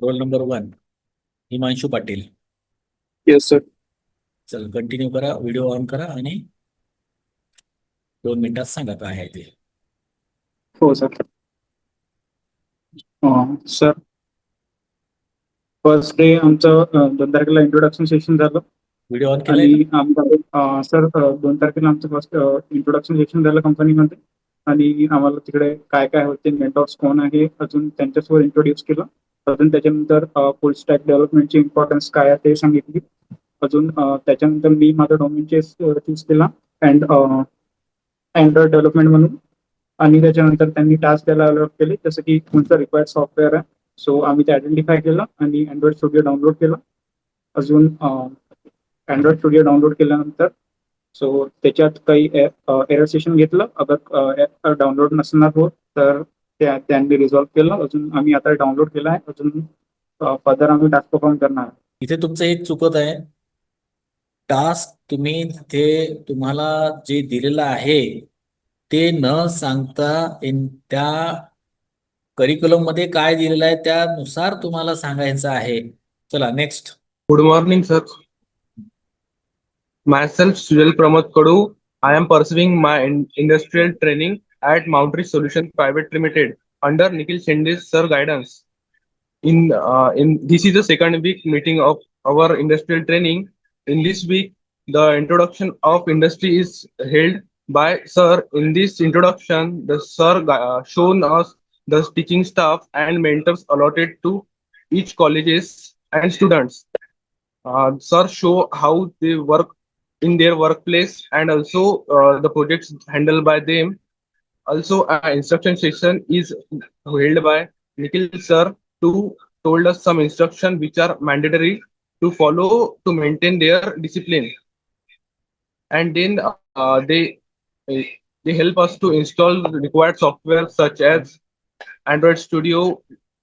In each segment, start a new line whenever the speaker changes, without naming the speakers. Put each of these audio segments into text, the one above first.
Roll number 1 Himanshu Patil.
Yes sir.
चल continue करा, video on करा आणि 2 मिनिटात सांगा काय आहे ते.
हो सर. सर, फर्स्ट डे आमचं 2 तारखेला इंट्रोडक्शन सेशन झालं.
व्हिडिओ ऑन केलाय का?
आणि आमचं सर 2 तारखेला आमचं फर्स्ट इंट्रोडक्शन सेशन झालं कंपनीमध्ये. आणि आम्हाला तिकडे काय काय होते, मेंटॉर्स कोण आहे, अजून त्यांच्यासोबत इंट्रोड्यूस केलं. अजून त्याच्यानंतर फुल स्टॅक डेव्हलपमेंटची इम्पॉर्टन्स काय आहे ते सांगितली. अजून त्याच्यानंतर मी माझा डोमेन चूज केला अँड अँड्रॉइड डेव्हलपमेंट म्हणून. आणि त्याच्यानंतर त्यांनी टास्क द्यायला अलॉट केले, जसं की कोणतं रिक्वायर्ड सॉफ्टवेअर आहे. सो आम्ही ते आयडेंटिफाय केलं आणि अँड्रॉइड स्टुडिओ डाउनलोड केलं. अजून अँड्रॉइड स्टुडिओ डाउनलोड केल्यानंतर सो त्याच्यात काही एरर सेशन घेतलं. अगर डाउनलोड नसणार होत तर त्यांनी रिझॉल्व्ह केलं. अजून आम्ही आता डाउनलोड केलं आहे. अजून फर्दर आम्ही टास्क परफॉर्म करणार आहे.
इथे तुमचं एक चुकत आहे. टास्क तुम्ही तिथे तुम्हाला जे दिलेलं आहे ते न सांगता त्या करिक्युलम मध्ये काय दिलेलं आहे त्यानुसार तुम्हाला सांगायचं आहे. चला next.
Good morning, sir. Myself, Sujal Pramod Kadu. I am pursuing my industrial training at Mountry Solution Private Limited under Nikhil Shende's sir guidance. In this is the second week meeting of our industrial training. In this week, the introduction of industry is held by sir. In this introduction, the sir shown us the teaching staff and mentors allotted to each colleges and students. Sir show how they work in their workplace and also the projects handled by them. Also, instruction session is held by Nikhil sir to told us some instruction which are mandatory to follow to maintain their discipline. And then they help us to install the required software such as Android Studio,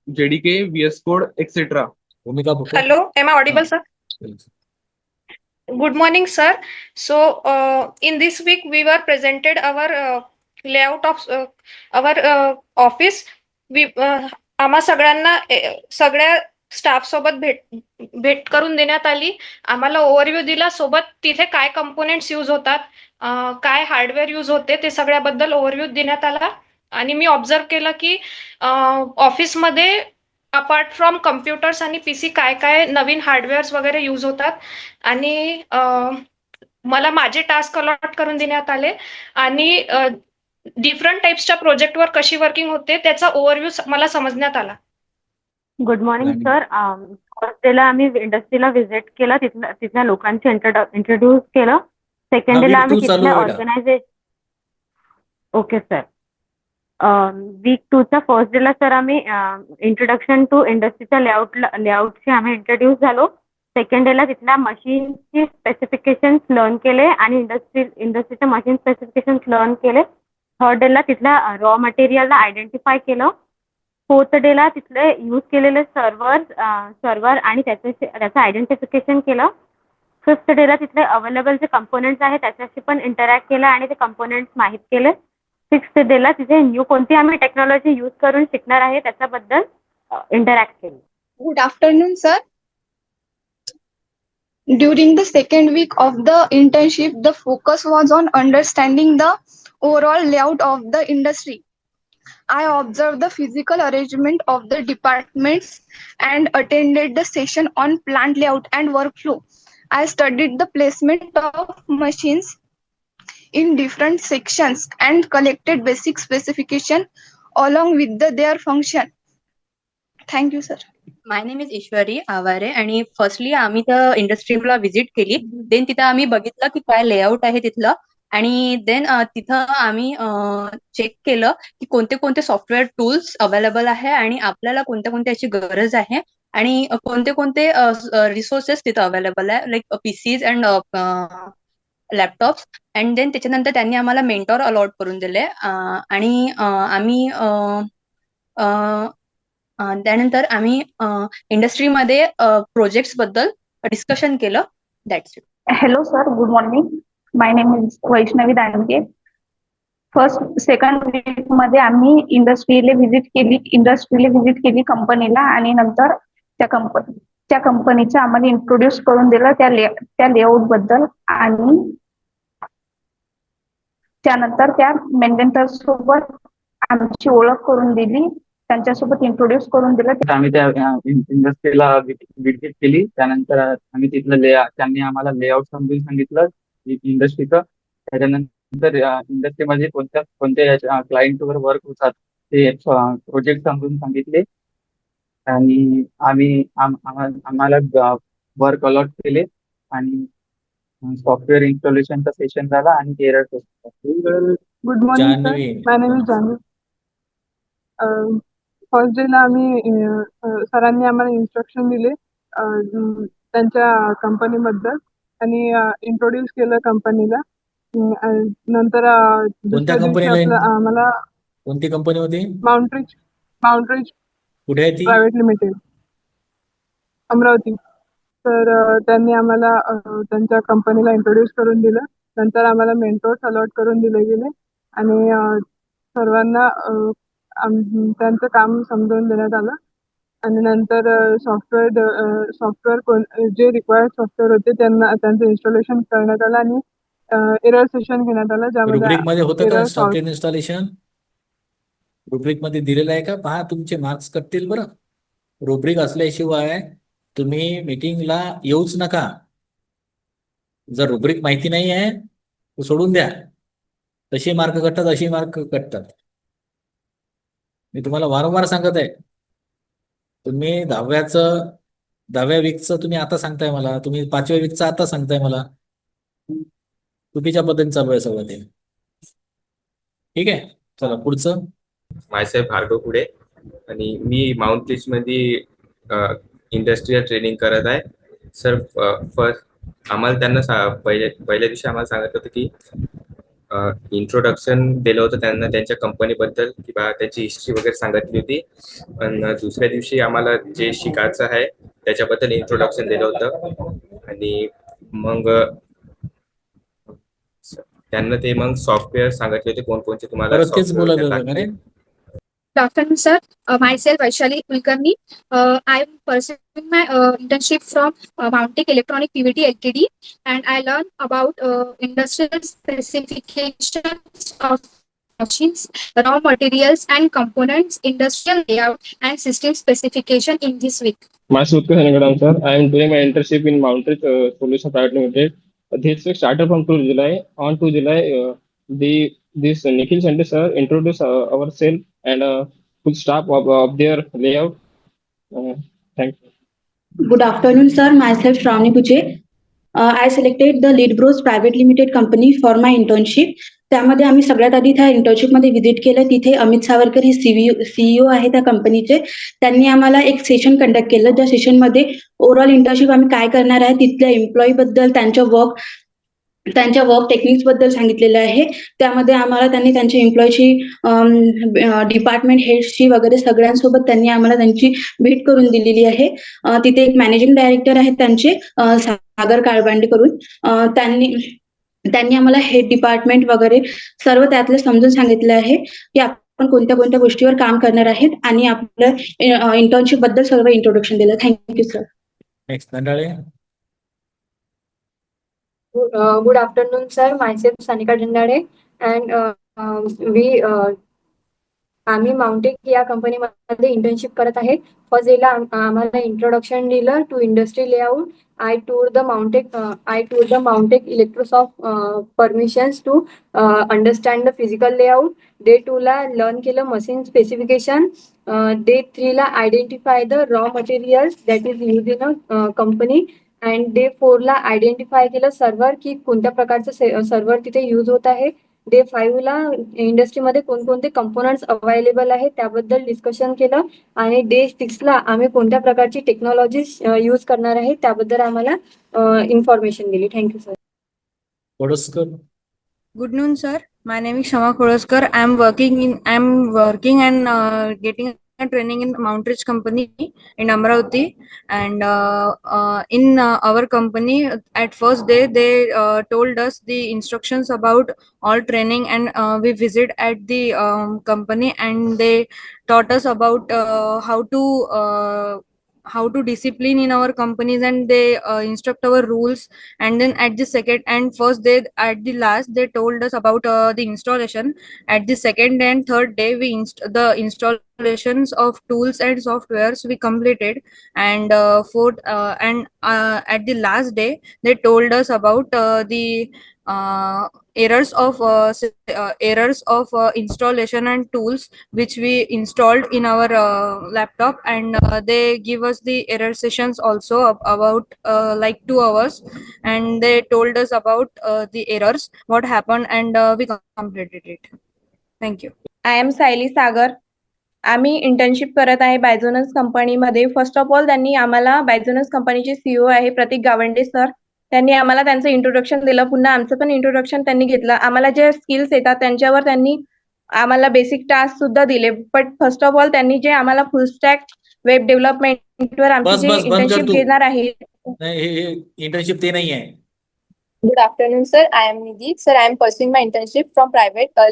JDK, VS Code, etc.
भूमिका bouquet.
Hello, am I audible, sir? Good morning, sir. So, in this week, we were presented our layout of our office. We आम्हा सगळ्यांना सगळ्या staff सोबत भेट करून देण्यात आली. आम्हाला ओव्हरव्ह्यू दिला, सोबत तिथे काय कंपोनेंट्स यूज होतात, काय हार्डवेअर यूज होते ते सगळ्याबद्दल ओव्हरव्ह्यू देण्यात आला. आणि मी ऑब्झर्व केलं की ऑफिसमध्ये अपार्ट फ्रॉम कम्प्युटर्स आणि पीसी काय काय नवीन हार्डवेअर्स वगैरे यूज होतात. आणि मला माझे टास्क अलॉट करून देण्यात आले आणि डिफरंट टाइप्सच्या प्रोजेक्टवर कशी वर्किंग होते त्याचा ओव्हरव्ह्यू मला समजण्यात आला.
Good morning sir. फर्स्ट डेला आम्ही इंडस्ट्रीला व्हिजिट केलं, तिथल्या लोकांची इंट्रोड्यूस केलं. सेकंड डेला आम्ही तिथल्या ऑर्गनायझेशन. Okay sir. वीक 2च्या फर्स्ट डेला सर आम्ही इंट्रोडक्शन टू इंडस्ट्रीच्या लेआउटशी आम्ही इंट्रोड्यूस झालो. सेकंड डेला तिथल्या मशीनची स्पेसिफिकेशन्स लर्न केले आणि इंडस्ट्रीच्या मशीन स्पेसिफिकेशन्स लर्न केले. थर्ड डेला तिथल्या रॉ मटेरियलला आयडेंटिफाय केलं. फोर्थ डेला तिथले यूज केलेले सर्व्हर आणि त्याचं आयडेंटिफिकेशन केलं. फिफ्थ डेला तिथले अवेलेबल जे कंपोनेंट्स आहेत त्याच्याशी पण इंटरॅक्ट केलं आणि ते कंपोनेंट्स माहीत केले. सिक्स्थ डेला तिथे न्यू कोणती आम्ही टेक्नॉलॉजी यूज करून शिकणार आहे त्याच्याबद्दल इंटरॅक्ट केलं.
Good afternoon, sir. During the second week of the internship, the focus was on understanding the overall layout of the industry. I observed the physical arrangement of the departments and attended the session on plant layout and workflow. I studied the placement of machines in different sections and collected basic specification along with their function. Thank you, sir.
My name is Ishwari Aware आणि firstly आम्ही त्या इंडस्ट्रीला visit केली. Then तिथं आम्ही बघितलं की काय layout आहे तिथलं. आणि देन तिथं आम्ही चेक केलं की कोणते कोणते सॉफ्टवेअर टूल्स अवेलेबल आहे आणि आपल्याला कोणत्या कोणत्याची गरज आहे आणि कोणते कोणते रिसोर्सेस तिथं अवेलेबल आहे, like PCs and laptops. And then त्याच्यानंतर त्यांनी आम्हाला मेंटॉर अलॉट करून दिले आणि आम्ही त्यानंतर आम्ही इंडस्ट्रीमध्ये प्रोजेक्ट्स बद्दल डिस्कशन केलं. That's it.
Hello, sir. Good morning. My name is Vaishnavi Dange. Second week मध्ये आम्ही इंडस्ट्रीला व्हिजिट केली कंपनीला आणि नंतर त्या कंपनीचा आम्हाला इंट्रोड्यूस करून दिलं त्या लेआउट बद्दल, आणि त्यानंतर त्या मेंटेनर सोबत आमची ओळख करून दिली, त्यांच्यासोबत इंट्रोड्यूस करून दिलं.
आम्ही त्या इंडस्ट्रीला व्हिजिट केली. त्यानंतर आम्ही तिथलं त्यांनी आम्हाला लेआउट समजून सांगितलं इंडस्ट्रीचं. त्याच्यानंतर इंडस्ट्रीमध्ये कोणत्या क्लायंटवर वर्क होतात ते प्रोजेक्ट समजून सांगितले, आणि आम्हाला वर्क अलॉट केले, आणि सॉफ्टवेअर इन्स्टॉलेशनचा सेशन झाला आणि error
good morning sir,
Janhavi
my name is Janhavi. First डेला आम्ही सरांनी आम्हाला इन्स्ट्रक्शन दिले त्यांच्या कंपनीबद्दल, आणि इंट्रोड्यूस केलं कंपनीला. नंतर
कोणत्या
दुसऱ्या दिवशी
कंपनीला
आम्हाला
कोणती कंपनी होती?
माउंट्रीज
कुठे आहे ती?
Private limited, Amravati. तर त्यांनी आम्हाला त्यांच्या कंपनीला इंट्रोड्यूस करून दिलं. नंतर आम्हाला मेंटोर्स अलॉट करून दिले गेले, आणि सर्वांना त्यांचं काम समजावून देण्यात आलं. आणि नंतर सॉफ्टवेअर जे रिक्वायर्ड सॉफ्टवेअर होते त्यांचं इन्स्टॉलेशन करण्यात आलं, आणि एरर सेशन घेण्यात आलं,
रुब्रिक
ज्यामध्ये
मध्ये होतं का
एरर
सॉफ्टवेअर इन्स्टॉलेशन? रुब्रिक मध्ये दिलेलं आहे का? पहा, तुमचे मार्क्स कटतील बरं. रुब्रिक असल्याशिवाय तुम्ही मीटिंगला येऊच नका. जर रुब्रिक माहिती नाही आहे तर सोडून द्या. तसे मार्क कटतात, असे मार्क कटतात. मी तुम्हाला वारंवार सांगत आहे. तुम्ही 10व्या वीकचं तुम्ही आता सांगताय मला, तुम्ही 5व्या वीकचं आता सांगताय मला. चुकीच्या पद्धतीने चालू आहे सगळं ते. ठीक आहे, चला पुढचं.
मायसेल्फ भार्गव पुढे, आणि मी माउंट रीच मध्ये इंडस्ट्रियल ट्रेनिंग करत आहे. सर, फर्स्ट आम्हाला त्यांना पहिल्या दिवशी आम्हाला सांगितलं होतं की इंट्रोडक्शन दिलं होतं त्यांना त्यांच्या कंपनीबद्दल, किंवा त्याची हिस्ट्री वगैरे सांगितली होती. आणि दुसऱ्या दिवशी आम्हाला जे शिकायचं आहे त्याच्याबद्दल इंट्रोडक्शन दिलं होतं, आणि मग त्यांना ते मग सॉफ्टवेअर सांगितले होते कोणकोणते तुम्हाला
परत तेच बोलायला
software
होतं का रे?
Good afternoon, sir. Myself Vaishali Kulkarni. I am pursuing my internship from Mountic Electronic PVT Ltd, and I learned about industrial specifications of machines, raw materials and components, industrial layout and system specification in this week.
Myself Utkarsh Hengadam, sir. I am doing my internship in Mountrich Solution Private Limited. This week started from 2 July. On 2 July, this Nikhil Sende sir introduced ourselves and full staff of their layout. Thank you.
Good afternoon, sir. Myself Shravani Kuche. I selected the Lead Bros Private Limited company for my internship. त्यामध्ये आम्ही सगळ्यात आधी त्या इंटर्नशिपमध्ये visit केलं. तिथे अमित सावरकर हे CEO आहे त्या कंपनीचे. त्यांनी आम्हाला एक सेशन कंडक्ट केलं, ज्या सेशनमध्ये ओव्हरऑल इंटर्नशिप आम्ही काय करणार आहे, तिथल्या एम्प्लॉई बद्दल, त्यांच्या वर्क टेक्निक्स बद्दल सांगितलेलं आहे. त्यामध्ये आम्हाला त्यांनी त्यांच्या एम्प्लॉयची, डिपार्टमेंट हेड्सची वगैरे सगळ्यांसोबत त्यांनी आम्हाला त्यांची भेट करून दिलेली आहे. तिथे एक मॅनेजिंग डायरेक्टर आहेत त्यांचे, सागर काळबांडे करून. त्यांनी आम्हाला हेड डिपार्टमेंट वगैरे सर्व त्यातले समजून सांगितलं आहे की आपण कोणत्या कोणत्या गोष्टीवर काम करणार आहेत, आणि आपल्या इंटर्नशिप बद्दल सर्व इंट्रोडक्शन दिलं. Thank you sir.
Next Dandale.
Good afternoon, sir. Myself Sanika Dindade, and आम्ही माउंटेक या कंपनीमध्ये इंटर्नशिप करत आहे. फर्स्ट डेला आम्हाला इंट्रोडक्शन दिलं to industry layout. I toured the Mountech Electrosoft permissions to understand the physical layout. Day 2 ला learn केलं machine specification. Day 3 ला identify the raw materials that is used in a company. And Day 4 ला identify केलं server, की कोणत्या प्रकारचं server तिथे use होत आहे. Day 5 ला इंडस्ट्रीमध्ये कोणकोणते कंपोनंट्स अवेलेबल आहेत त्याबद्दल डिस्कशन केलं. आणि Day 6 ला आम्ही कोणत्या प्रकारची टेक्नॉलॉजी यूज करणार आहे त्याबद्दल आम्हाला इन्फॉर्मेशन दिली. Thank you sir.
Kodaskar.
Good noon, sir. My name is Shama Khodaskar. I am working and getting a training in Mount Ridge company in Amravati. And in our company, at first day, they told us the instructions about all training, and we visit at the company, and they taught us about how to how to discipline in our companies, and they instruct our rules. And then at the second and first day, at the last, they told us about the installation. At the second and third day, the installations of tools and softwares we completed. And at the last day, they told us about the errors of installation and tools which we installed in our laptop. And they give us the error sessions also about like 2 hours, and they told us about the errors what happened, and we completed it. Thank you.
I am Sayali Sagar. आम्ही internship करत आहे बायझोनस कंपनीमध्ये. First of all त्यांनी आम्हाला, बायझोनस कंपनीचे CEO आहे प्रतीक Gawande sir, त्यांनी आम्हाला त्यांचं इंट्रोडक्शन दिलं. पुन्हा आमचं पण इंट्रोडक्शन त्यांनी घेतलं. आम्हाला जे स्किल्स येतात त्यांच्यावर त्यांनी आम्हाला बेसिक टास्क सुद्धा दिले. बट फर्स्ट ऑफ ऑल त्यांनी जे आम्हाला फुल स्टॅक वेब डेव्हलपमेंटवर आमची जे
बंद कर
इंटर्नशिप
तू.
घेणार आहे.
नाही, हे इंटर्नशिप ते नाही आहे.
Good afternoon, sir. I am Nidhi. Sir, I am pursuing my internship from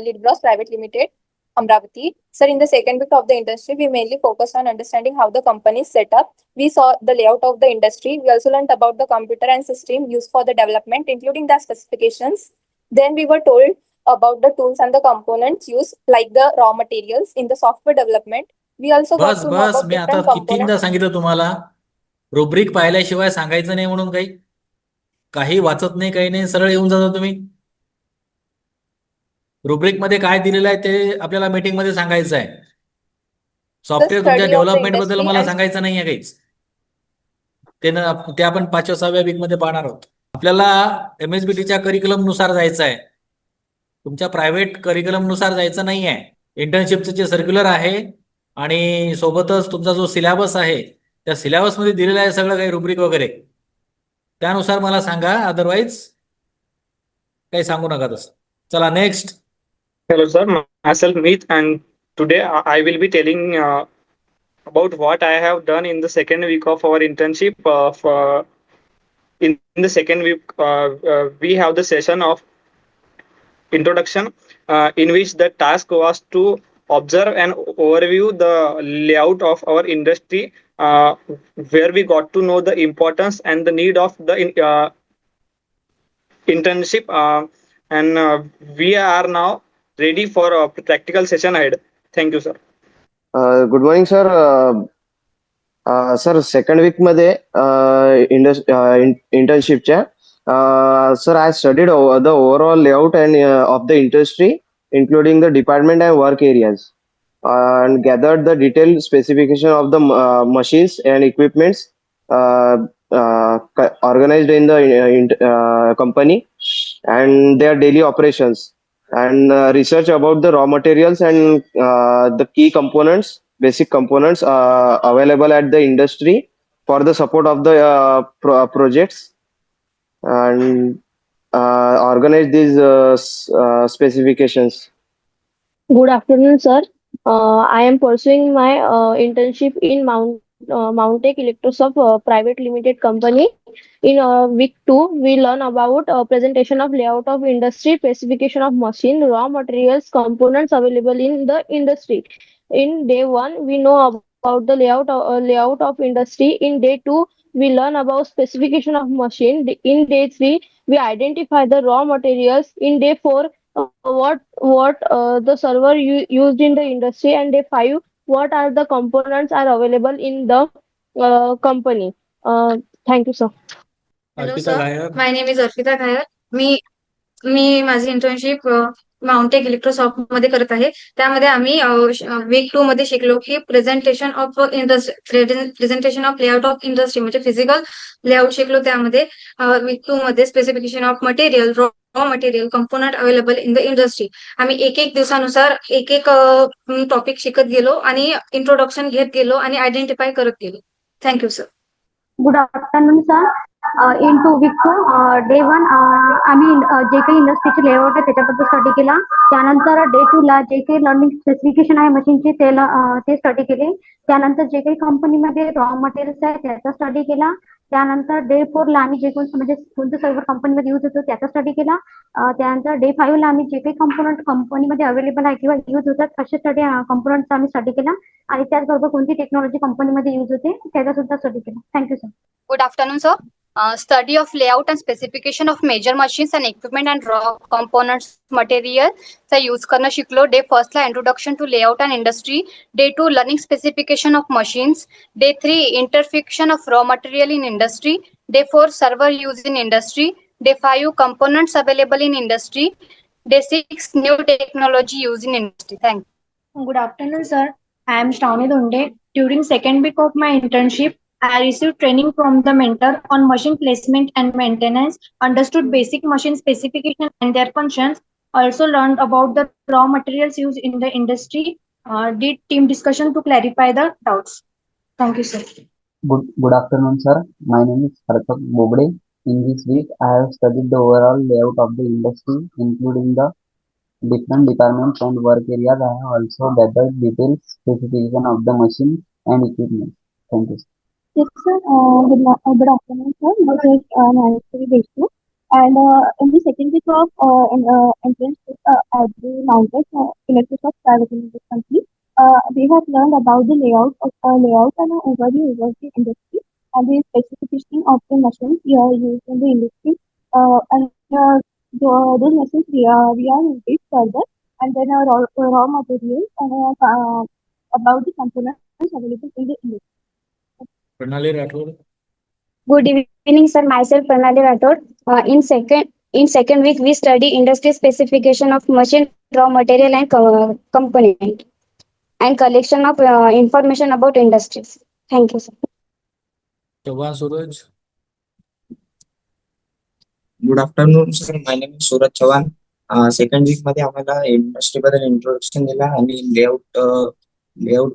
Lidbros Private Limited, Amravati. Sir, in the second week of the internship, we mainly focused on understanding how the company is set up. We saw the layout of the industry. We also learned about the computer and system used for the development, including the specifications. Then we were told about the tools and the components used, like the raw materials in the software development. We also got
बस
to know
बस
about
मी आता
different
कितींदा
components.
सांगितलं तुम्हाला, rubric पाहिल्याशिवाय सांगायचं नाही म्हणून. काही वाचत नाही, काही नाही, सरळ येऊन जाता तुम्ही. रुब्रिक मध्ये काय दिलेलं आहे ते आपल्याला मीटिंग मध्ये सांगायचं आहे. सॉफ्टवेअर तुमच्या
study of the
डेव्हलपमेंट बद्दल
industry
मला
and
सांगायचं नाही आहे काहीच. ते आपण 5व्या-6व्या वीक मध्ये पाहणार आहोत. आपल्याला MSBTच्या करिक्युलम नुसार जायचं आहे, तुमच्या प्रायव्हेट करिक्युलम नुसार जायचं नाही आहे. इंटर्नशिपचं जे सर्क्युलर आहे आणि सोबतच तुमचा जो सिलेबस आहे, त्या सिलेबस मध्ये दिलेलं आहे सगळं काही, रुब्रिक वगैरे. त्यानुसार मला सांगा, अदरवाईज काही सांगू नका तसं. चला next.
Hello, sir. Myself Meet, and today I will be telling about what I have done in the second week of our internship. In the second week, we have the session of introduction, in which the task was to observe and overview the layout of our industry, where we got to know the importance and the need of the internship, and we are now ready for a practical session ahead. Thank you, sir.
Good morning sir. Sir second week मध्ये इंटर्नशिपच्या sir I studied the overall layout and of the industry including the department and work areas, and gathered the detailed specification of the machines and equipments organized in the company and their daily operations, and research about the raw materials and the key components, basic components available at the industry for the support of the projects, and organize these specifications.
Good afternoon, sir. I am pursuing my internship in Mountech Electrosoft Private Limited Company. In week 2, we learn about presentation of layout of industry, specification of machine, raw materials, components available in the industry. In day 1, we know about the layout of industry. In day 2, we learn about specification of machine. In day 3, we identify the raw materials. In day 4, what the server used in the industry. And day 5, what are the components are available in the company. Thank you, sir.
Hello
Arpita
sir,
गायर.
My name is Arpita गायर. मी माझी internship माउंटेक इलेक्ट्रोसॉफ्ट मध्ये करत आहे. त्यामध्ये आम्ही week 2 मध्ये शिकलो की presentation of layout of industry म्हणजे फिजिकल लेआउट शिकलो. त्यामध्ये वीक 2 मध्ये specification of material, raw material, component available in the industry. आम्ही एक दिवसानुसार एक टॉपिक शिकत गेलो आणि इंट्रोडक्शन घेत गेलो आणि आयडेंटिफाय करत गेलो. Thank you sir.
Good afternoon sir. In 2 week day 1 आम्ही जे काही इंडस्ट्रीचे लेआउट आहे त्याच्याबद्दल स्टडी केला. त्यानंतर डे 2 ला जे काही लर्निंग स्पेसिफिकेशन आहे मशीनचे ते स्टडी केले. त्यानंतर जे काही कंपनीमध्ये रॉ मटेरियल्स आहे त्याचा स्टडी केला. त्यानंतर डे 4 ला आम्ही जे म्हणजे कोणतं सर्व्हर कंपनीमध्ये यूज होतो त्याचा स्टडी केला. त्यानंतर डे 5 ला आम्ही जे काही कंपोनंट कंपनीमध्ये अवेलेबल आहे किंवा यूज होतात असे कंपोनंटचा आम्ही स्टडी केला आणि त्याचबरोबर कोणती टेक्नॉलॉजी कंपनीमध्ये यूज होते त्याचा सुद्धा स्टडी केला. Thank you sir.
Good afternoon, sir. Study of layout and specification of major machines and equipment and raw components material चा यूज करणं शिकलो. डे 1 ला introduction to layout and industry. Day 2 learning specification of machines. Day 3 interaction of raw material in industry. Day 4 server use in industry. Day 5 components available in industry. Day 6 new technology used in industry. Thank you.
Good afternoon, sir. I am Shravani Donde. During second week of my internship, I received training from the mentor on machine placement and maintenance, understood basic machine specification and their functions, also learned about the raw materials used in the industry, did team discussion to clarify the doubts. Thank you, sir.
Good afternoon, sir. My name is Hartak Bobde. In this week, I have studied the overall layout of the industry, including the different departments and work areas. I have also gathered detailed specification of the machine and equipment. Thank you, sir.
Yes, sir. Good afternoon, sir. This is Nancy Deshmukh. And in the second week of entrance at the Mounted Electrosoft Private Limited Company, we have learned about the layout and an overview of the industry and the specification of the machines used in the industry. Those machines we are engaged further, and then raw materials and about the components available in the industry.
प्रणाली Rathod.
Good evening, sir. Myself, Pranali Rathod. In second week, we study industry specification of machine, raw material, and component, and collection of information about industries. Thank you, sir.
Chavan Suraj.
Good afternoon sir. My name is Suraj Chavan. Second week मध्ये आम्हाला industry बद्दल introduction दिला आणि layout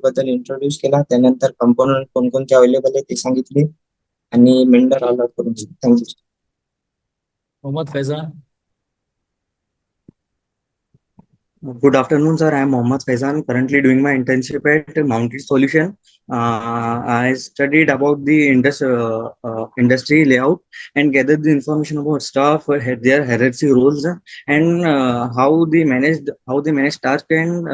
बद्दल introduce केला. त्यानंतर component कोणकोणते available आहे ते सांगितले आणि मेंडर अलॉट करून दिले. Thank you.
Mohammed Faizan.
Good afternoon, sir. I am Mohammad Faizan, currently doing my internship at Mounted Solution. I studied about the industry layout and gathered the information about staff, their hierarchy roles, and how they manage tasks, and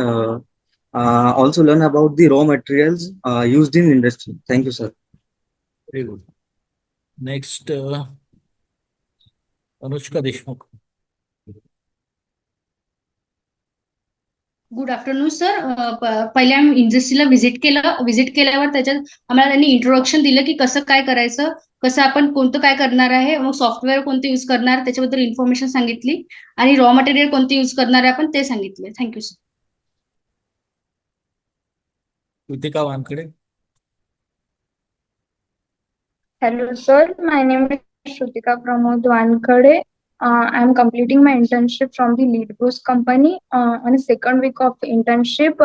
also learn about the raw materials used in industry. Thank you, sir.
Very good. Next, Anushka Deshmukh.
Good afternoon sir. पहिले आम्ही इंडस्ट्रीला visit केल्यावर त्याच्यात आम्हाला त्यांनी introduction दिलं की कसं काय करायचं, कसं आपण कोणतं काय करणार आहे, मग सॉफ्टवेअर कोणते युज करणार त्याच्याबद्दल इन्फॉर्मेशन सांगितली आणि रॉ मटेरियल कोणते युज करणार आहे आपण ते सांगितले. Thank you sir.
Kritika Wankhede.
Hello, sir. My name is Shrutika Pramod Wankhede. I am completing my internship from the Lead Bros company. On the second week of internship,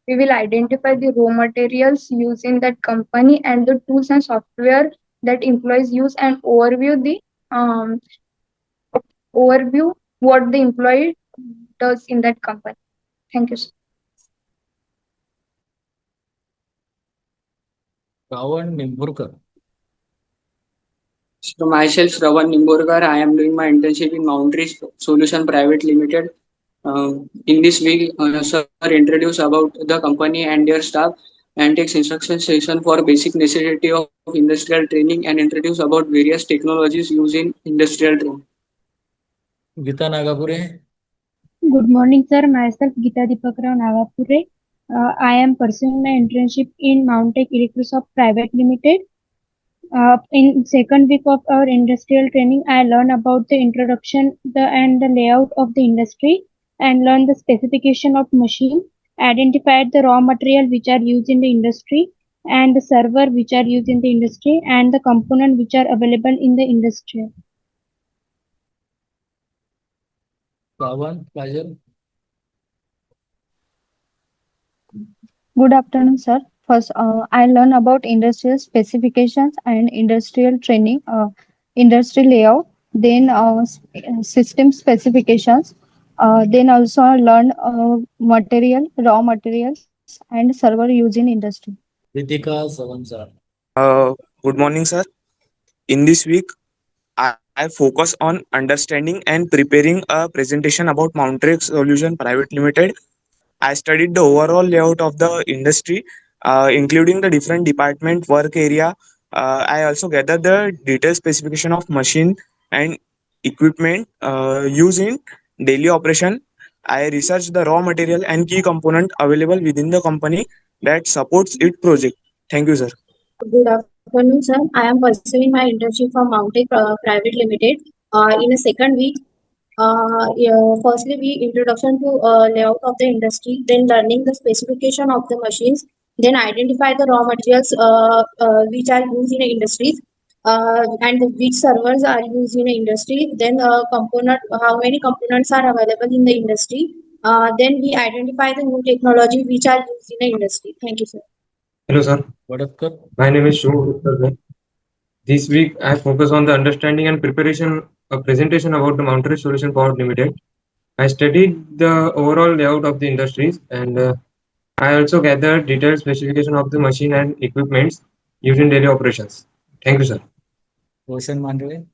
we will identify the raw materials used in that company and the tools and software that employees use, and overview what the employee does in that company. Thank you, sir.
Ravan Nimburkar.
So myself, Ravan Nimborkar. I am doing my internship in Mountree Solution Private Limited. In this week, sir introduce about the company and their staff, and takes instruction session for basic necessity of industrial training, and introduce about various technologies used in industrial training.
Geeta Nagapure.
Good morning, sir. Myself, Geeta Deepakrao Nagapure. I am pursuing my internship in Mountech Electrosoft Private Limited. In second week of our industrial training, I learned about the introduction and the layout of the industry, and learned the specification of machine, identified the raw material which are used in the industry, and the server which are used in the industry, and the component which are available in the industry.
Ravan Kajal.
Good afternoon, sir. First, I learn about industrial specifications and industrial training, industry layout, then system specifications, then also learn raw materials, and server used in industry.
Ritika Savansar.
Good morning, sir.
In this week, I focus on understanding and preparing a presentation about Mountrix Solution Private Limited. I studied the overall layout of the industry, including the different department work area. I also gathered the detailed specification of machine and equipment used in daily operation. I researched the raw material and key component available within the company that supports its project. Thank you, sir.
Good afternoon, sir. I am pursuing my internship from Mountain Private Limited. In a second week, firstly, we introduction to layout of the industry, then learning the specification of the machines, then identify the raw materials which are used in the industries, and which servers are used in the industry. Then component, how many components are available in the industry. Then we identify the new technology which are used in the industry. Thank you, sir.
Hello, sir. My name is Shubh. This week, I focus on the understanding and preparation of presentation about the Mountrix Solution Private Limited. I studied the overall layout of the industries, and I also gathered detailed specification of the machine and equipments used in daily operations. Thank you, sir.
Roshan Mandale.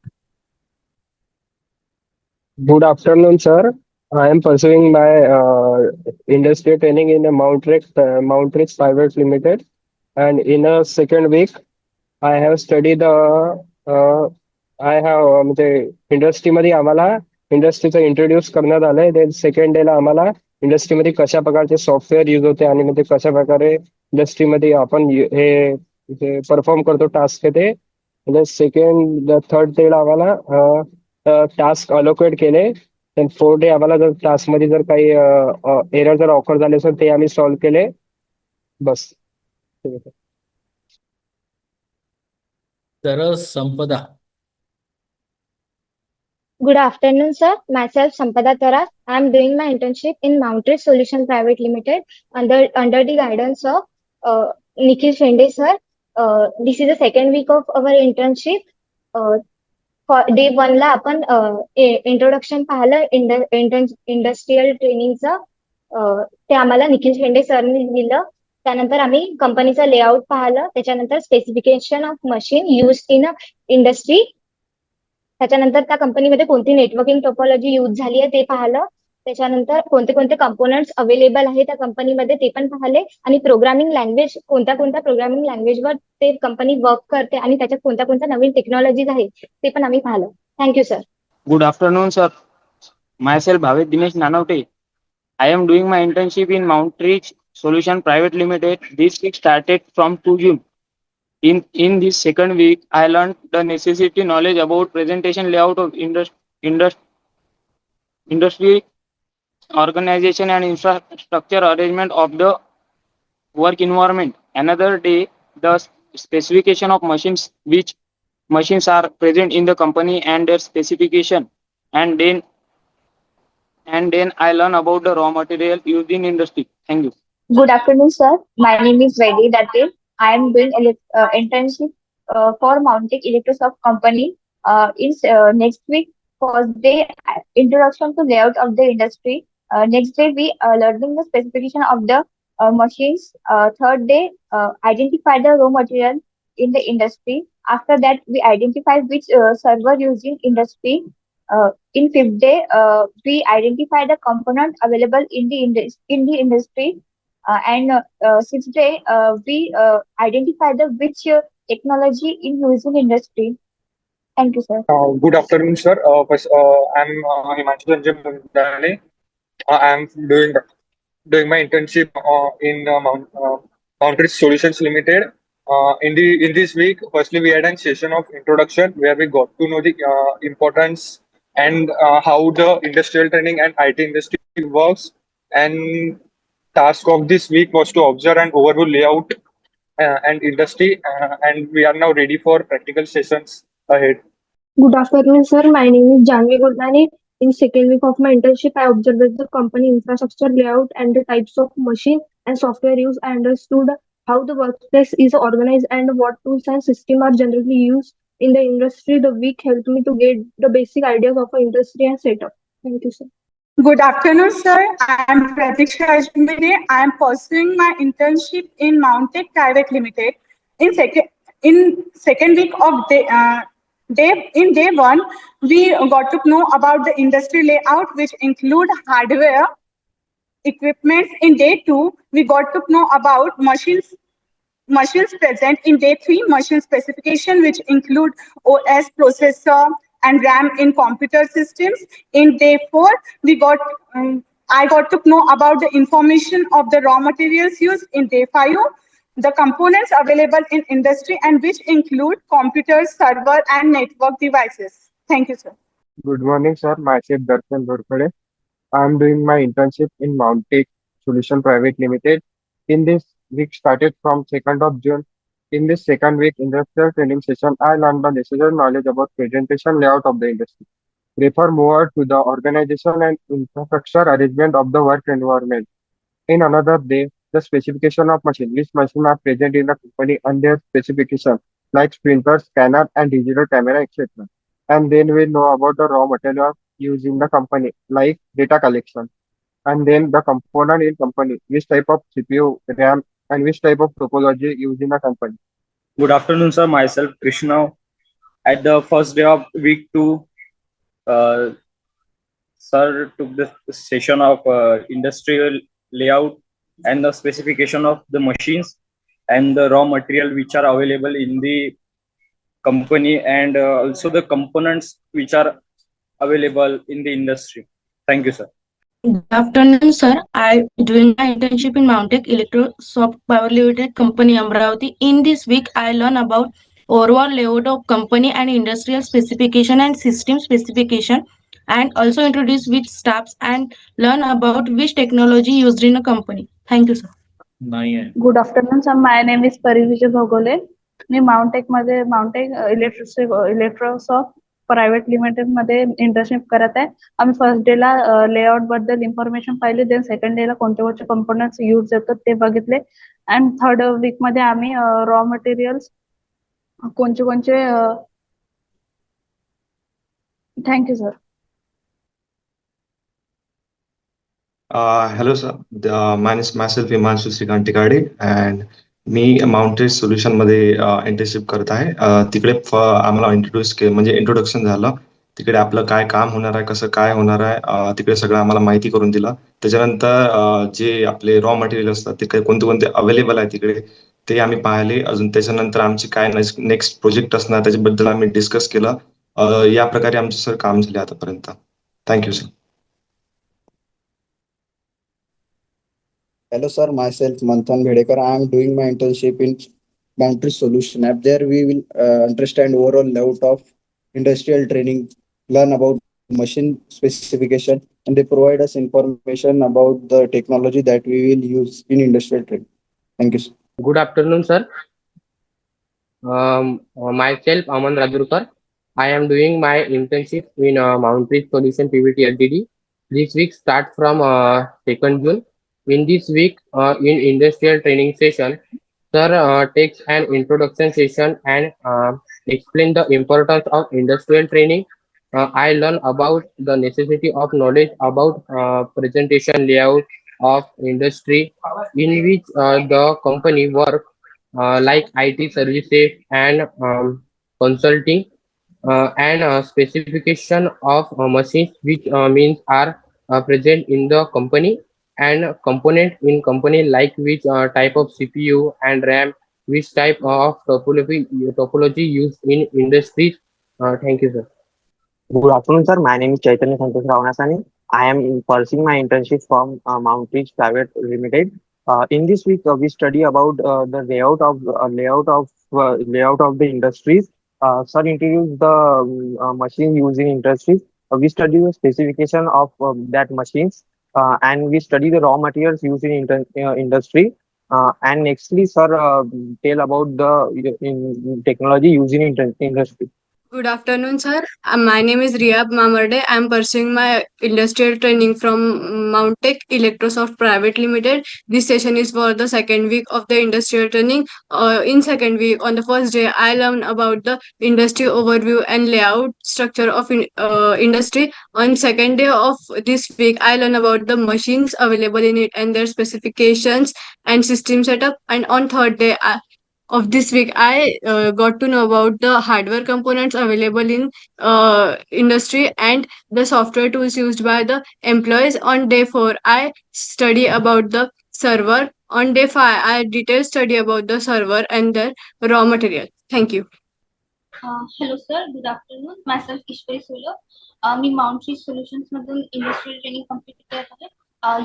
Good afternoon, sir. I am pursuing my industry training in a Mountrix Private Limited, and in a second week, I have studied म्हणजे इंडस्ट्रीमध्ये आम्हाला इंडस्ट्रीचं introduce करण्यात आलंय. Then second डेला आम्हाला इंडस्ट्रीमध्ये कशा प्रकारचे software use होते आणि म्हणजे कशा प्रकारे इंडस्ट्रीमध्ये आपण हे परफॉर्म करतो टास्क ते. थर्ड डेला आम्हाला टास्क अलोकेट केले. देन फोर्थ डे आम्हाला जर टास्कमध्ये जर काही एरर जर ऑफर झाले तर ते आम्ही सॉल्व्ह केले. बस.
तरस संपदा.
Good afternoon, sir. Myself, Sampada Taras. I am doing my internship in Mountrix Solution Private Limited under the guidance of Nikhil Shende, sir. This is the second week of our internship. For day 1 ला आपण introduction पाहिलं industrial ट्रेनिंगचं. ते आम्हाला निखिल शेंडे सरनी दिलं. त्यानंतर आम्ही कंपनीचं layout पाहिलं. त्याच्यानंतर specification of machine use in industry. त्याच्यानंतर त्या कंपनीमध्ये कोणती नेटवर्किंग टोपोलॉजी यूज झाली आहे ते पाहिलं. त्याच्यानंतर कोणते कोणते कंपोनंट्स अवेलेबल आहे त्या कंपनीमध्ये ते पण पाहिले. आणि प्रोग्रामिंग लँग्वेज कोणत्या प्रोग्रामिंग लँग्वेजवर ते कंपनी वर्क करते आणि त्याच्यात कोणत्या नवीन टेक्नॉलॉजीज आहेत ते पण आम्ही पाहिलं. Thank you, sir.
Good afternoon, sir. Myself, Bhavesh Dinesh Nanavte. I am doing my internship in Mountrix Solution Private Limited. This week started from 2 June. In this second week, I learned the necessity knowledge about presentation layout of industry organization and infrastructure arrangement of the work environment. Another day, the specification of machines, which machines are present in the company and their specification. And then I learn about the raw material used in industry. Thank you.
Good afternoon, sir. My name is Vaidi Datte. I am doing internship for Mountrix Electrosoft company. In next week, first day, introduction to layout of the industry. Next day, we learning the specification of the machines. Third day, identify the raw material in the industry. After that, we identify which server used in industry. In fifth day, we identify the component available in the industry. And sixth day, we identify the which technology in using industry. Thank you, sir.
Good afternoon, sir. I'm Himanshu Ranjan Bundale. I'm doing my internship in Mountrix Solutions Limited. In this week, firstly, we had a session of introduction where we got to know the importance and how the industrial training and IT industry works. And task of this week was to observe and overview layout and industry. And we are now ready for practical sessions ahead.
Good afternoon, sir. My name is Janvi Gurdani. In second week of my internship, I observed the company infrastructure layout and the types of machine and software used. I understood how the workplace is organized and what tools and systems are generally used in the industry. The week helped me to get the basic ideas of an industry and setup. Thank you, sir.
Good afternoon, sir. I am Pratiksha Ajmere. I am pursuing my internship in Mountrix Private Limited. In second week of Day one, we got to know about the industry layout, which include hardware, equipment. In day two, we got to know about machines present. In day three, machine specification, which include OS, processor, and RAM in computer systems. In day four, I got to know about the information of the raw materials used. In day five, the components available in industry and which include computers, server, and network devices. Thank you, sir.
Good morning, sir. Myself Darshan Dorkade. I am doing my internship in Mountech Solution Private Limited. In this week started from 2nd of June. In this second week industrial training session, I learned the necessary knowledge about presentation layout of the industry. Refer more to the organization and infrastructure arrangement of the work environment. In another day, the specification of machine. Which machine are present in the company and their specification, like printer, scanner, and digital camera, etc. And then we'll know about the raw material used in the company, like data collection. And then the component in company, which type of CPU, RAM, and which type of topology used in the company.
Good afternoon, sir. Myself, Krishna. At the first day of week 2, sir took the session of industrial layout and the specification of the machines and the raw material which are available in the company, and also the components which are available in the industry. Thank you, sir.
Good afternoon, sir. I doing my internship in Mountech Electrosoft Power Limited Company, Amravati. In this week, I learn about overall layout of company and industrial specification and system specification, and also introduce which staffs and learn about which technology used in a company. Thank you, sir.
नाही आहे.
Good afternoon sir. My name is Parivijay Bhogole. मी Mountech Electrosoft private limited मध्ये internship करत आहे. आम्ही first day ला layout बद्दल information पाहिली. देन सेकंड डे ला कोणते कोणते कंपोनंट्स यूज होतात ते बघितले. अँड थर्ड वीक मध्ये आम्ही रॉ मटेरियल्स कोणते thank you sir.
Hello, sir. Mine is myself, Himanshu Srikantikade, and me mounted solution मध्ये इंटर्नशिप करत आहे. तिकडे आम्हाला इंट्रोडक्शन झालं. तिकडे आपलं काय काम होणार आहे, कसं काय होणार आहे, तिकडे सगळं आम्हाला माहिती करून दिलं. त्याच्यानंतर जे आपले रॉ मटेरियल असतात ते कोणते कोणते अवेलेबल आहे तिकडे ते आम्ही पाहिले. अजून त्याच्यानंतर आमची काय नेक्स्ट प्रोजेक्ट असणार त्याच्याबद्दल आम्ही डिस्कस केलं. या प्रकारे आमचं सर काम झाले आतापर्यंत. Thank you sir.
Hello, sir. Myself, Manthan Bhedekar. I am doing my internship in Boundary Solution app. There we will understand overall layout of industrial training, learn about machine specification, and they provide us information about the technology that we will use in industrial training. Thank you, sir.
Good afternoon, sir. Myself, Aman Rajurkar. I am doing my internship in Boundary Solution PVT LTD. This week start from 2nd June. In this week, in industrial training session, sir takes an introduction session and explain the importance of industrial training. I learn about the necessity of knowledge about presentation layout of industry in which the company work, like IT services and consulting, and specification of machines which means are present in the company, and component in company like which type of CPU and RAM, which type of topology used in industries. Thank you, sir.
Good afternoon, sir. My name is Chaitanya Santosh Ravanasani. I am pursuing my internship from Mount Reach Private Limited. In this week, we study about the layout of the industries. Sir introduced the machine used in industries. We study the specification of that machines. And we study the raw materials used in industry. And nextly, sir, tell about the technology used in industry.
Good afternoon, sir. My name is Riyab Mamarde. I am pursuing my industrial training from Mountech Electrosoft Private Limited. This session is for the second week of the industrial training. In second week, on the first day, I learned about the industry overview and layout structure of industry. On second day of this week, I learned about the machines available in it and their specifications and system setup. And on third day, of this week, I got to know about the hardware components available in industry and the software tools used by the employees. On day 4, I study about the server. On day 5, I detailed study about the server and their raw material. Thank you.
Hello sir, good afternoon. Myself Ishwari Solar. मी Mountry solutions मधून industrial training complete करत आहे.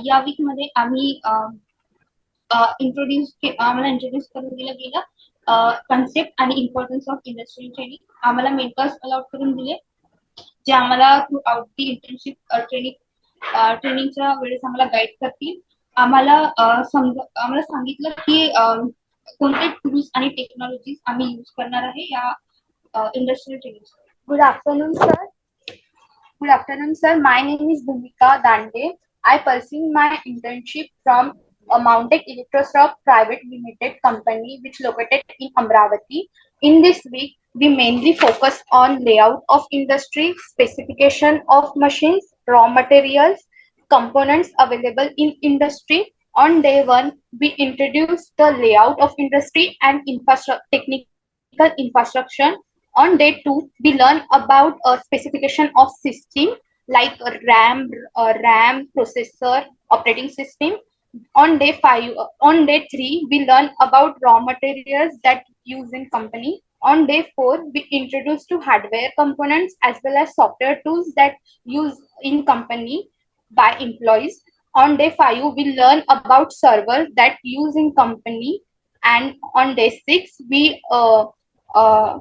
या week मध्ये आम्ही आम्हाला introduce करून दिलं गेलं कन्सेप्ट आणि इम्पॉर्टन्स ऑफ इंडस्ट्रियल ट्रेनिंग. आम्हाला मेंटर्स अलॉट करून दिले जे आम्हाला थ्रू आउट दी इंटर्नशिप ट्रेनिंगच्या वेळेस आम्हाला गाईड करतील. आम्हाला सांगितलं की कोणते टूल्स आणि टेक्नॉलॉजीज आम्ही यूज करणार आहे या industrial training.
Good afternoon, sir. Good afternoon, sir. My name is Bhumika Dande. I pursued my internship from Mountech Electrosoft Private Limited company, which located in Amravati. In this week, we mainly focus on layout of industry, specification of machines, raw materials, components available in industry. On day 1, we introduced the layout of industry and technical infrastructure. On day 2, we learn about a specification of system like RAM, processor, operating system. On day 3, we learn about raw materials that use in company. On day 4, we introduce to hardware components as well as software tools that use in company by employees. On day 5, we learn about servers that use in company. And on day 6, we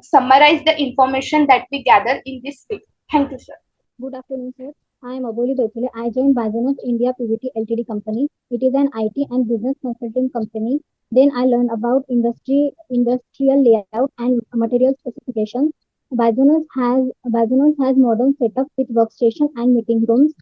summarize the information that we gather in this week. Thank you, sir.
Good afternoon, sir. I am Aboli Bethule. I joined Bazanos India PVT Ltd company. It is an IT and business consulting company. Then I learned about industrial layout and material specifications. Bazanos has modern setup with workstation and meeting rooms.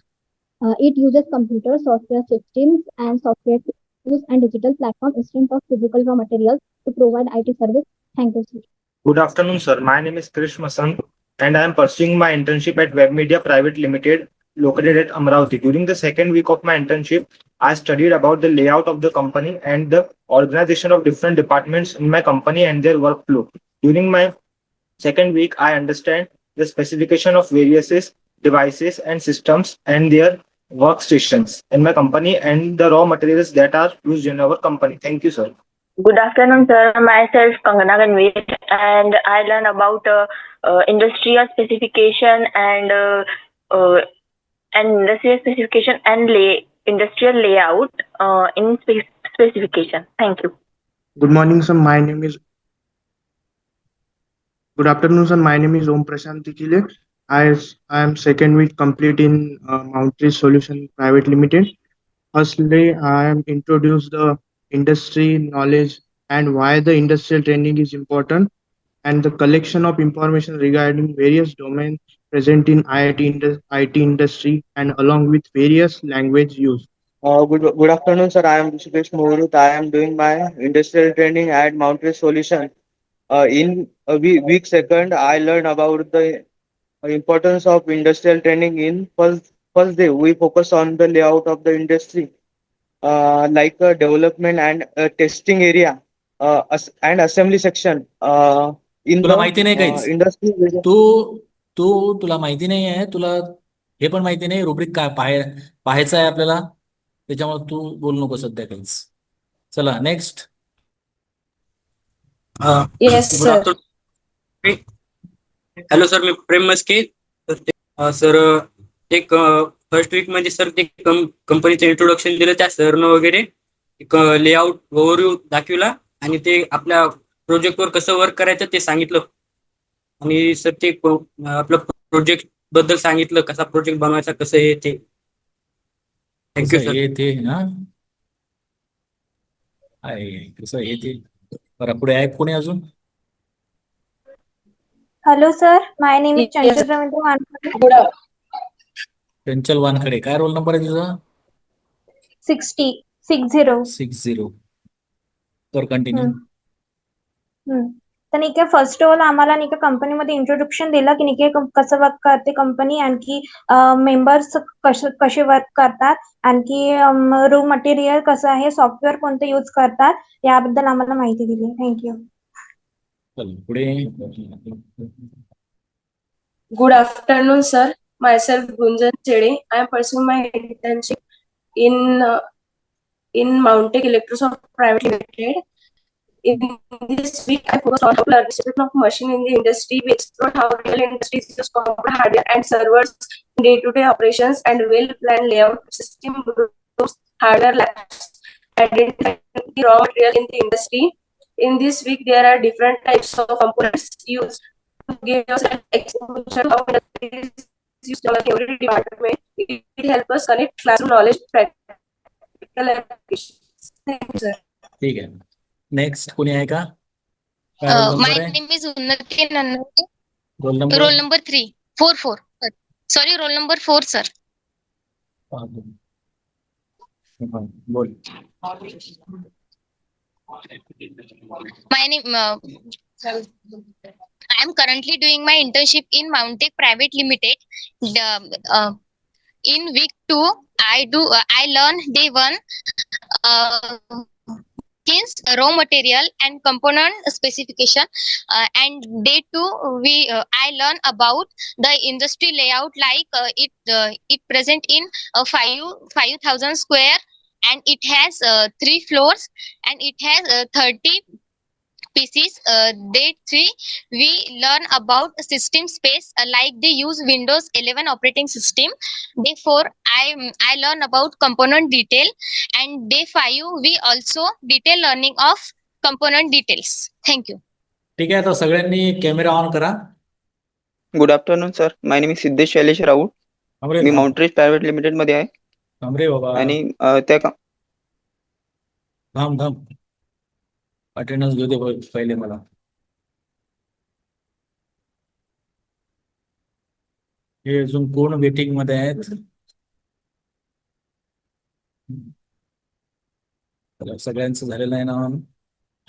It uses computer software systems and software tools and digital platform instead of physical raw materials to provide IT service. Thank you, sir.
Good afternoon, sir. My name is Krish Masand, and I am pursuing my internship at Web Media Private Limited, located at Amravati. During the second week of my internship, I studied about the layout of the company and the organization of different departments in my company and their workflow. During my second week, I understand the specification of various devices and systems and their workstations in my company and the raw materials that are used in our company. Thank you, sir.
Good afternoon, sir. Myself Kangana Ganwit, and I learned about industrial specification and industrial specification and industrial layout in specification. Thank you.
Good morning, sir. Good afternoon, sir. My name is Om Prashant Tikile. I am second week complete in Mountry Solution Private Limited. Firstly, I am introduced the industry knowledge and why the industrial training is important, and the collection of information regarding various domains present in IT industry and along with various language used.
Good afternoon, sir. I am Rishikesh Mohurut. I am doing my industrial training at Mountry Solution. In week second, I learned about the importance of industrial training. In first day, we focus on the layout of the industry, like development and testing area, and assembly section. In
तुला माहिती नाही काहीच
industry.
तुला माहिती नाही आहे, तुला हे पण माहिती नाही रुब्रिक काय पाहायचं आहे आपल्याला, त्याच्यामुळे तू बोलू नको सध्या काहीच. चला next.
Yes,
good
sir.
Afternoon. Hello sir, मी प्रेम मस्के. सर एक फर्स्ट वीक मध्ये सर ते कंपनीचं इंट्रोडक्शन दिलं त्या सरनं वगैरे, एक लेआउट ओव्हरव्ह्यू दाखविला आणि ते आपल्या प्रोजेक्टवर कसं वर्क करायचं ते सांगितलं. आणि सर ते आपलं प्रोजेक्ट बद्दल सांगितलं, कसा प्रोजेक्ट बनवायचा, कसं हे ते. थँक्यू
कसं
सर.
हे ते ना आहे, कसं हे ते. बरं, पुढे आहे कोणी अजून?
Hello, sir. My name is
Yes.
Chanchal Ravindra Wankhede.
Good af-
चंचल वानखडे. काय रोल नंबर आहे तुझा?
60.
60. तर कंटिन्यू.
तर नाही का फर्स्ट ऑफ ऑल आम्हाला नाही का कंपनीमध्ये इंट्रोडक्शन दिलं की नाही का कसं वर्क करते कंपनी, आणखी मेंबर्स कसे वर्क करतात, आणखी रो मटेरियल कसं आहे, सॉफ्टवेअर कोणते यूज करतात, याबद्दल आम्हाला माहिती दिली. थँक्यू.
चल पुढे.
Good afternoon, sir. Myself Gunjan Chede. I am pursuing my internship in Mountech Electrosoft Private Limited. In this week, I focused on how to learn the distribution of machine in the industry. We explored how real industries use computer hardware and servers in day-to-day operations and well-planned layout system groups, hardware labs, identifying the raw material in the industry. In this week, there are different types of components used to give us an exposure of industries used in every department. It helps us connect classroom knowledge to practical applications. Thank you, sir.
ठीक आहे. Next कोणी आहे का? काय role
My
number आहे?
name is Unnati Nannavati.
Roll number?
Roll number 3. 4. Sorry, roll number 4, sir.
बोल.
My name. I am currently doing my internship in Mountech Private Limited. In week 2, I learn day 1. Means raw material and component specification, and day 2 I learn about the industry layout, like it present in 5,000 square, and it has 3 floors, and it has 30 pieces. Day 3 we learn about system space, like they use Windows 11 operating system. Day 4 I learn about component detail, and day 5 we also detail learning of component details. Thank you.
ठीक आहे. तर सगळ्यांनी camera on करा.
Good afternoon sir. My name is Siddhesh Shailesh Raut.
थांबरे
मी Mountrez private limited मध्ये आहे.
थांबरे बाबा.
आणि त्या
थांब अटेंडन्स घेऊ दे पहिले मला. हे अजून कोण वेटिंग मध्ये आहेत? सगळ्यांचं झालेलं आहे ना.